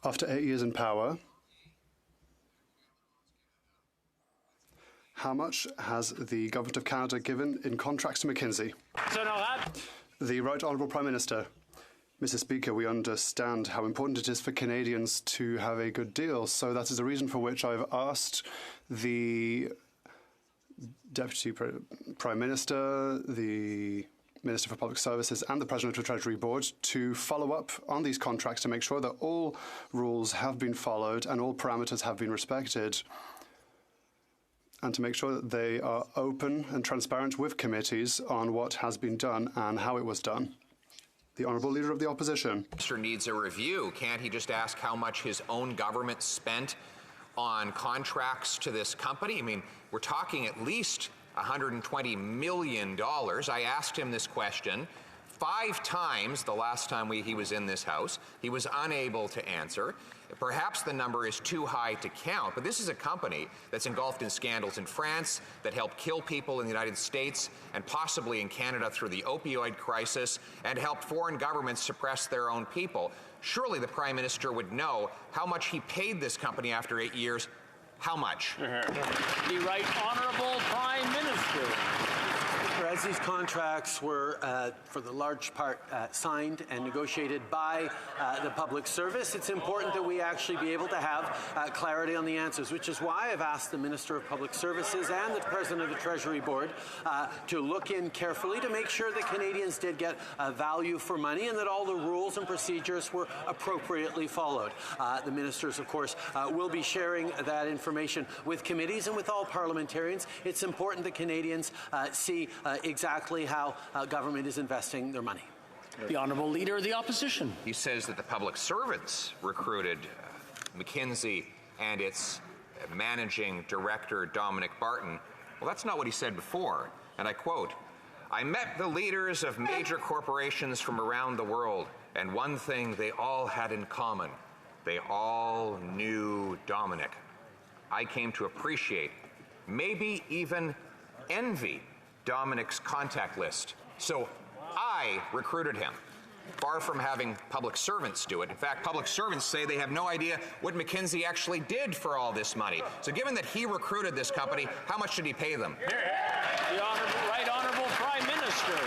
After 8 years in power, how much has the Government of Canada given in contracts to McKinsey? The Right Honourable Prime Minister. Mr. Speaker, we understand how important it is for Canadians to have a good deal, so that is the reason for which I've asked the Deputy Prime Minister, the Minister for Public Services and the President of the Treasury Board to follow up on these contracts to make sure that all rules have been followed and all parameters have been respected, and to make sure that they are open and transparent with committees on what has been done and how it was done. The Honourable Leader of the Opposition. Mr. needs a review. Can't he just ask how much his own government spent on contracts to this company? I mean, we're talking at least $120 million. I asked him this question 5 times the last time he was in this House. He was unable to answer. Perhaps the number is too high to count, but this is a company that's engulfed in scandals in France, that helped kill people in the United States and possibly in Canada through the opioid crisis, and helped foreign governments suppress their own people. Surely the Prime Minister would know how much he paid this company after 8 years. How much? The Right Honourable Prime Minister. As these contracts were, for the large part, signed and negotiated by the public service, it's important that we actually be able to have clarity on the answers, which is why I've asked the Minister of Public Services and the President of the Treasury Board to look in carefully to make sure that Canadians did get value for money and that all the rules and procedures were appropriately followed. The ministers, of course, will be sharing that information with committees and with all parliamentarians. It's important that Canadians see exactly how government is investing their money. The Honourable Leader of the Opposition. He says that the public servants recruited McKinsey and its managing director, Dominic Barton. Well, that's not what he said before. And I quote, "I met the leaders of major corporations from around the world, and one thing they all had in common. They all knew Dominic. I came to appreciate, maybe even envy, Dominic's contact list. So I recruited him, far from having public servants do it. In fact, public servants say they have no idea what McKinsey actually did for all this money. So given that he recruited this company, how much did he pay them?" The Right Honourable Prime Minister.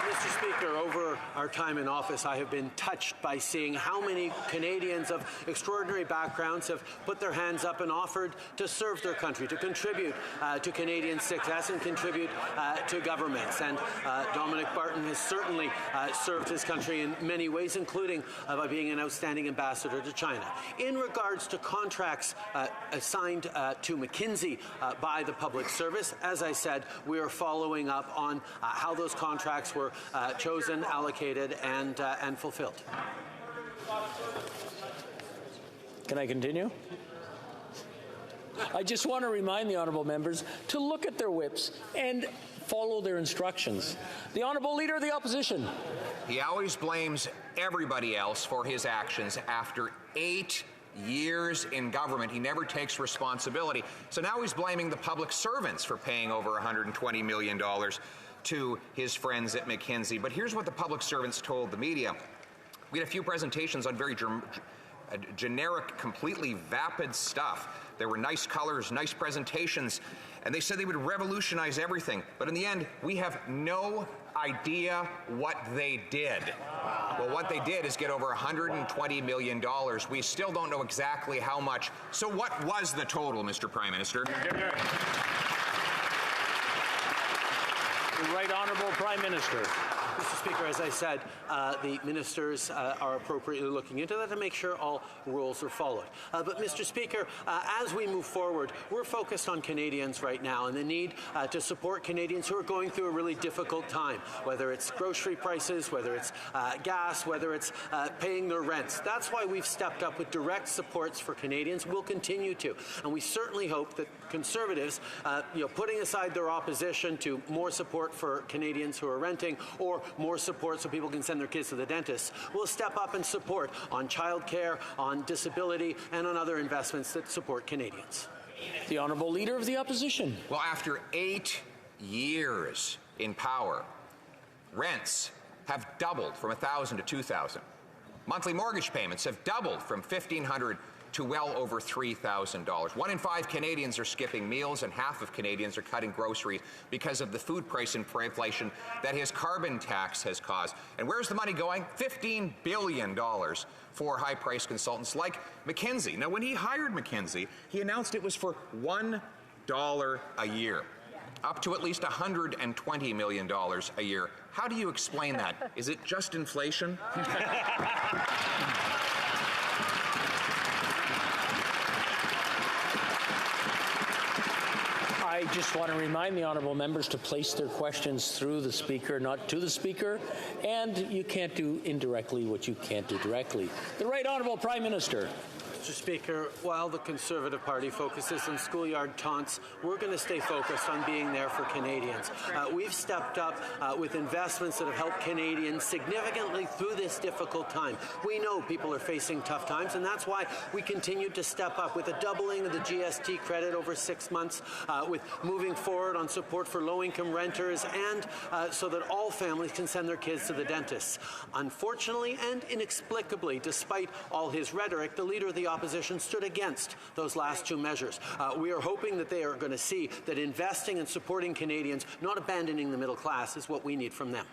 Mr. Speaker, over our time in office, I have been touched by seeing how many Canadians of extraordinary backgrounds have put their hands up and offered to serve their country, to contribute to Canadian success and contribute to governments. And Dominic Barton has certainly served his country in many ways, including by being an outstanding ambassador to China. In regards to contracts assigned to McKinsey by the public service, as I said, we are following up on how those contracts were chosen, allocated, and fulfilled. Can I continue? I just want to remind the honourable members to look at their whips and follow their instructions. The Honourable Leader of the Opposition. He always blames everybody else for his actions. After 8 years in government, he never takes responsibility. So now he's blaming the public servants for paying over $120 million to his friends at McKinsey. But here's what the public servants told the media. We had a few presentations on very generic, completely vapid stuff. There were nice colors, nice presentations, and they said they would revolutionize everything. But in the end, we have no idea what they did. Well, what they did is get over $120 million. We still don't know exactly how much. So what was the total, Mr. Prime Minister? The Right Honourable Prime Minister. Mr. Speaker, as I said, the ministers are appropriately looking into that to make sure all rules are followed. But, Mr. Speaker, as we move forward, we're focused on Canadians right now and the need to support Canadians who are going through a really difficult time, whether it's grocery prices, whether it's gas, whether it's paying their rents. That's why we've stepped up with direct supports for Canadians. We'll continue to. And we certainly hope that Conservatives, putting aside their opposition to more support for Canadians who are renting or more support so people can send their kids to the dentist, will step up and support on childcare, on disability, and on other investments that support Canadians. The Honourable Leader of the Opposition. Well, after 8 years in power, rents have doubled from $1,000 to $2,000. Monthly mortgage payments have doubled from $1,500 to well over $3,000. 1 in 5 Canadians are skipping meals, and half of Canadians are cutting groceries because of the food price inflation that his carbon tax has caused. And where's the money going? $15 billion for high-priced consultants like McKinsey. Now, when he hired McKinsey, he announced it was for $1 a year, up to at least $120 million a year. How do you explain that? Is it just inflation? I just want to remind the honourable members to place their questions through the Speaker, not to the Speaker, and you can't do indirectly what you can't do directly. The Right Honourable Prime Minister. Mr. Speaker, while the Conservative Party focuses on schoolyard taunts, we're going to stay focused on being there for Canadians. We've stepped up with investments that have helped Canadians significantly through this difficult time. We know people are facing tough times, and that's why we continue to step up with a doubling of the GST credit over 6 months, with moving forward on support for low-income renters, and so that all families can send their kids to the dentist. Unfortunately and inexplicably, despite all his rhetoric, the Leader of the Opposition stood against those last 2 measures. We are hoping that they are going to see that investing and supporting Canadians, not abandoning the middle class, is what we need from them.